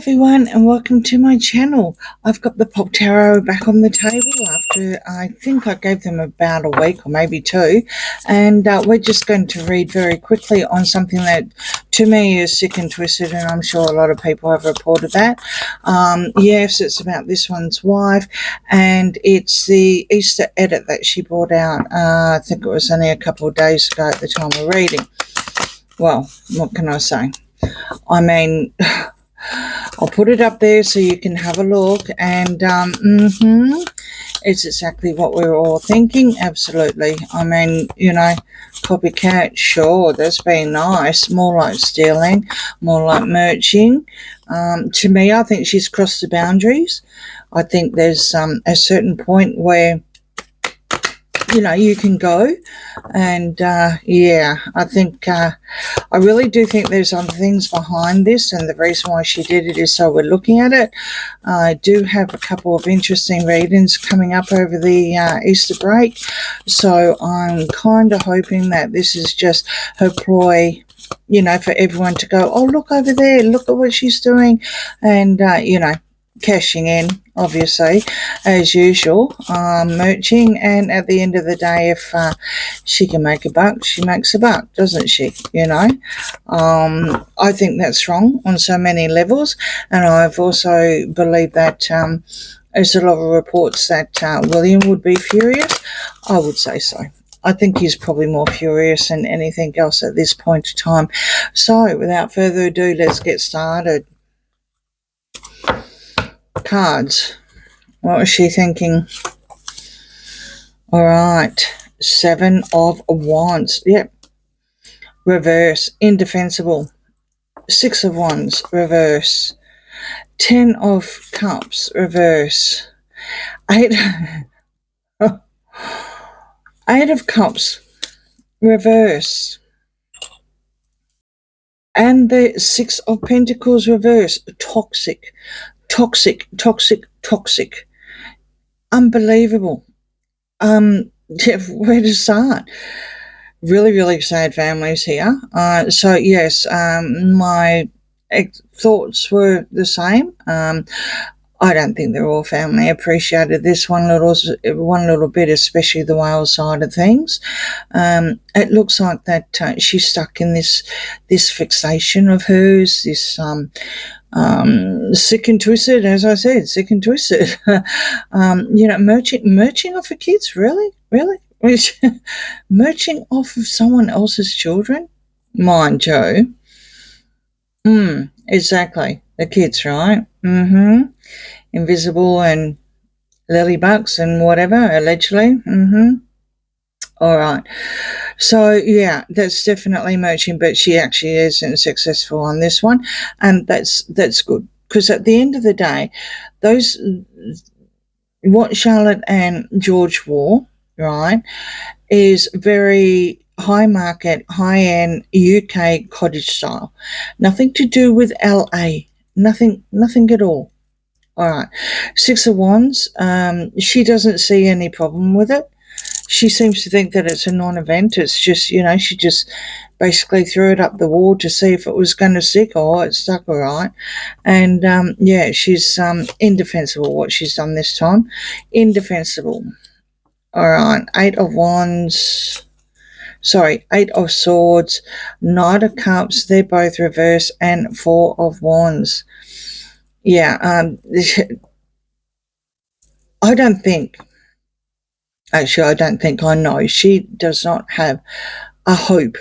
everyone, and welcome to my channel. I've got the Pop Tarot back on the table after I think I gave them about a week or maybe two, and we're just going to read very quickly on something that to me is sick and twisted, and I'm sure a lot of people have reported that. Yes, it's about this one's wife, and it's the Easter edit that she brought out. I think it was only a couple of days ago at the time of reading. Well, what can I say? I mean, I'll put it up there so you can have a look, and it's exactly what we were all thinking. Absolutely. I mean, you know, copycat, sure, that's been nice. More like stealing, more like merching. To me, I think she's crossed the boundaries. I think there's a certain point where, you know, you can go, and yeah, I think I really do think there's other things behind this, and the reason why she did it is so we're looking at it. I do have a couple of interesting readings coming up over the Easter break, so I'm kind of hoping that this is just her ploy, you know, for everyone to go, oh, look over there, look at what she's doing, and you know, cashing in, obviously, as usual, merching, and at the end of the day, if she can make a buck, she makes a buck, doesn't she? You know, I think that's wrong on so many levels, and I've also believed that there's a lot of reports that William would be furious. I would say so. I think he's probably more furious than anything else at this point in time. So, without further ado, let's get started. Cards. What was she thinking? All right. 7 of Wands. Yep. Reverse. Indefensible. 6 of Wands. Reverse. 10 of Cups. Reverse. 8 of Cups. Reverse. And the 6 of Pentacles. Reverse. Toxic. Toxic, toxic, toxic. Unbelievable. Where to start? Really, really sad families here. So yes, my thoughts were the same. I don't think they're all family. Appreciated this one little bit, especially the Wales side of things. It looks like that she's stuck in this fixation of hers, this sick and twisted, as I said, sick and twisted. You know, merching off of kids, really? Merching off of someone else's children? Mind you. Exactly. The kids, right? Invisible and lily bucks and whatever, allegedly. All right. So, yeah, that's definitely merching, but she actually isn't successful on this one, and that's good, because at the end of the day, what Charlotte and George wore, right, is very high market, high-end UK cottage style. Nothing to do with LA. Nothing at all. All right. 6 of Wands, she doesn't see any problem with it. She seems to think that it's a non-event. It's just, you know, she just basically threw it up the wall to see if it was going to stick. Oh, it stuck all right. And, yeah, she's indefensible, what she's done this time. Indefensible. All right. 8 of Wands. Sorry, 8 of Swords. Knight of Cups. They're both reverse. And 4 of Wands. Yeah, I don't think I know. She does not have a hope.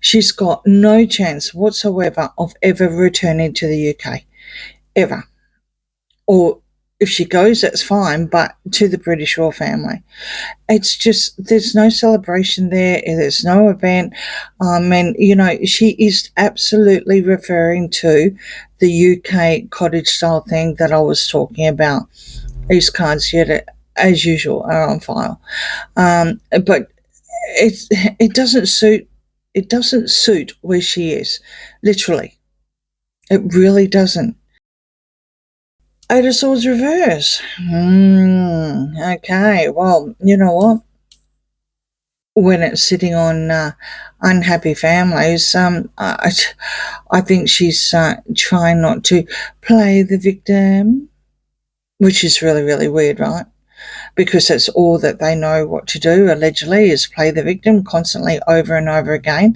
She's got no chance whatsoever of ever returning to the UK. Ever. Or if she goes, that's fine, but to the British royal family. It's just, there's no celebration there. There's no event. And, you know, she is absolutely referring to the UK cottage style thing that I was talking about. These cards yet, as usual, are on file. But it doesn't suit where she is, literally. It really doesn't. 8 of Swords reverse. Okay, well, you know what? when it's sitting on unhappy families. I think she's trying not to play the victim, which is really, really weird, right? Because that's all that they know what to do, allegedly, is play the victim constantly over and over again.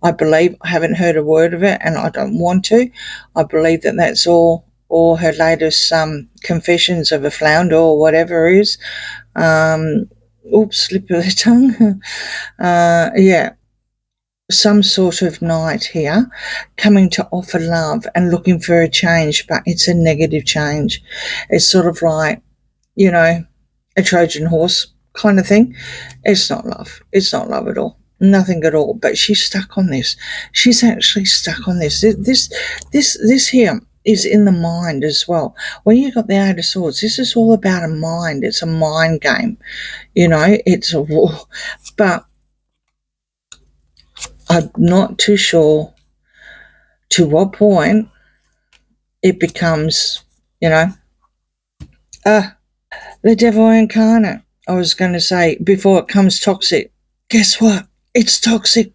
I believe, I haven't heard a word of it, and I don't want to. I believe that that's all her latest confessions of a flounder or whatever is. Oops, slip of the tongue. Yeah, some sort of knight here coming to offer love and looking for a change, but it's a negative change. It's sort of like, you know, a Trojan horse kind of thing. It's not love. It's not love at all. Nothing at all. But she's stuck on this. She's actually stuck on this. This here is in the mind as well. When you got the Eight of Swords, this is all about a mind. It's a mind game. You know, it's a war. But I'm not too sure to what point it becomes, you know, the devil incarnate. I was going to say, before it comes toxic. Guess what? It's toxic.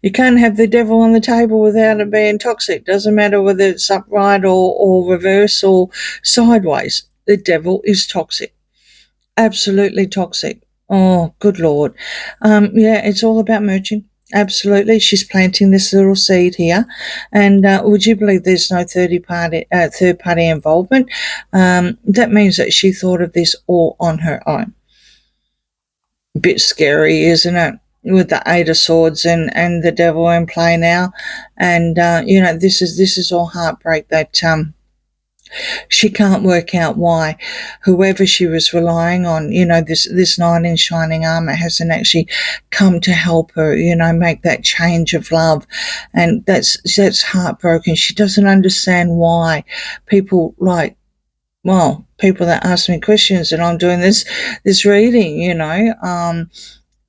You can't have the devil on the table without it being toxic. Doesn't matter whether it's upright or reverse or sideways. The devil is toxic. Absolutely toxic. Oh, good Lord. Yeah, it's all about merging. Absolutely. She's planting this little seed here. And would you believe there's no third party involvement? That means that she thought of this all on her own. Bit scary, isn't it? With the Eight of Swords and the devil in play now. And, you know, this is all heartbreak that she can't work out why whoever she was relying on, you know, this knight in shining armor hasn't actually come to help her, you know, make that change of love. And that's heartbroken. She doesn't understand why people people that ask me questions and I'm doing this reading, you know,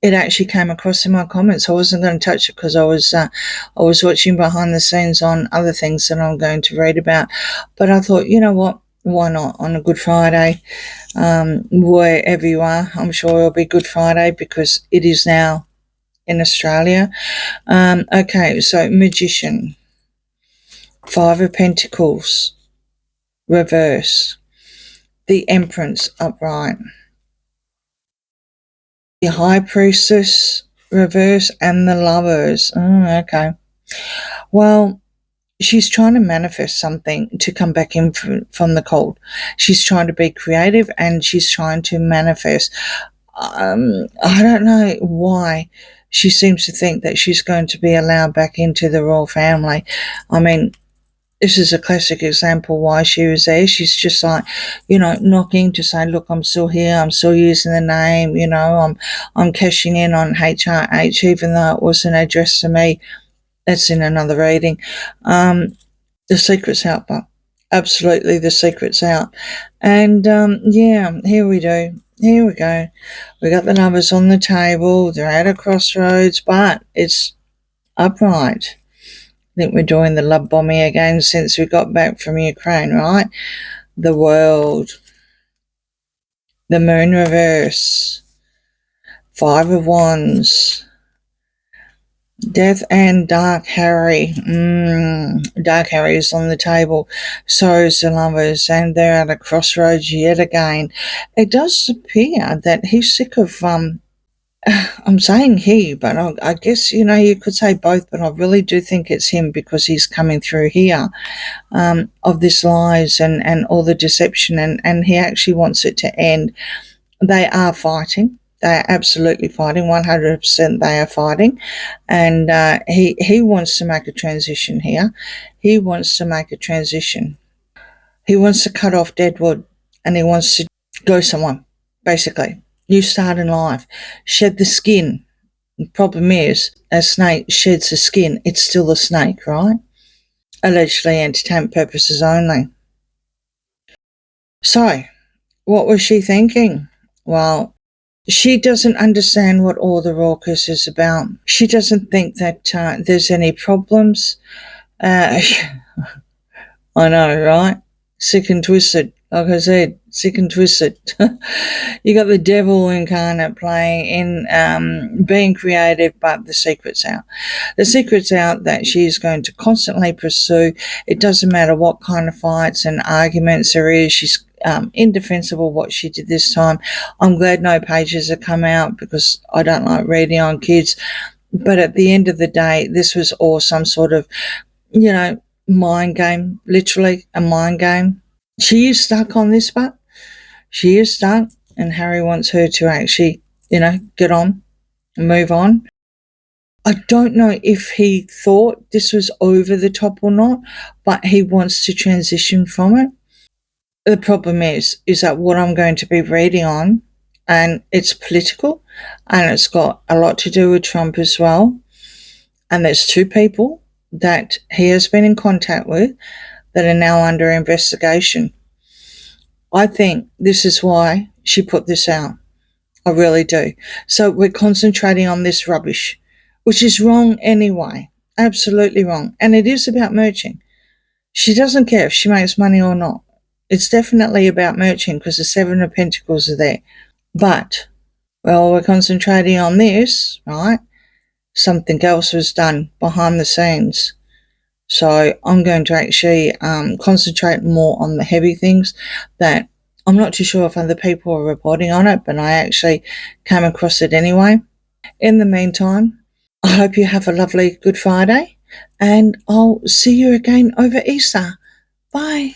it actually came across in my comments. I wasn't going to touch it because I was watching behind the scenes on other things that I'm going to read about. But I thought, you know what? Why not on a Good Friday? Wherever you are, I'm sure it'll be Good Friday because it is now in Australia. Okay, so Magician, Five of Pentacles, reverse, the Empress upright, the High Priestess reverse, and the Lovers. Oh, okay. Well, she's trying to manifest something to come back in from the cold. She's trying to be creative and she's trying to manifest. I don't know why she seems to think that she's going to be allowed back into the royal family. I mean, this is a classic example why she was there. She's just like, you know, knocking to say, look, I'm still here. I'm still using the name. You know, I'm cashing in on HRH, even though it wasn't addressed to me. That's in another reading. The secret's out, but absolutely the secret's out. And yeah, here we do. Here we go. We got the numbers on the table. They're at a crossroads, but it's upright. I think we're doing the love bombing again since we got back from Ukraine, right? The World, the Moon reverse, Five of Wands, Death and Dark Harry. Dark Harry is on the table. So is the Lovers, and they're at a crossroads yet again. It does appear that he's sick of I'm saying he, but I guess, you know, you could say both, but I really do think it's him because he's coming through here of this lies and all the deception, and he actually wants it to end. They are fighting. They are absolutely fighting. 100% they are fighting. And he wants to make a transition here. He wants to make a transition. He wants to cut off deadwood and he wants to go somewhere, basically. New start in life. Shed the skin. The problem is, a snake sheds the skin. It's still a snake, right? Allegedly entertainment purposes only. So, what was she thinking? Well, she doesn't understand what all the raucous is about. She doesn't think that there's any problems. I know, right? Sick and twisted. Like I said, sick and twisted. You got the devil incarnate playing in being creative, but the secret's out. The secret's out that she's going to constantly pursue. It doesn't matter what kind of fights and arguments there is. She's indefensible what she did this time. I'm glad no pages have come out because I don't like reading on kids. But at the end of the day, this was all some sort of, mind game, literally a mind game. She is stuck on this, but she is stuck, and Harry wants her to actually, get on and move on. I don't know if he thought this was over the top or not, but he wants to transition from it. The problem is that what I'm going to be reading on, and it's political, and it's got a lot to do with Trump as well. And there's two people that he has been in contact with that are now under investigation. I think this is why she put this out. I really do. So we're concentrating on this rubbish, which is wrong anyway. Absolutely wrong. And it is about merching. She doesn't care if she makes money or not. It's definitely about merching because the Seven of Pentacles are there. But, well, we're concentrating on this, right? Something else was done behind the scenes. So I'm going to actually concentrate more on the heavy things that I'm not too sure if other people are reporting on it, but I actually came across it anyway. In the meantime, I hope you have a lovely Good Friday, and I'll see you again over Easter. Bye.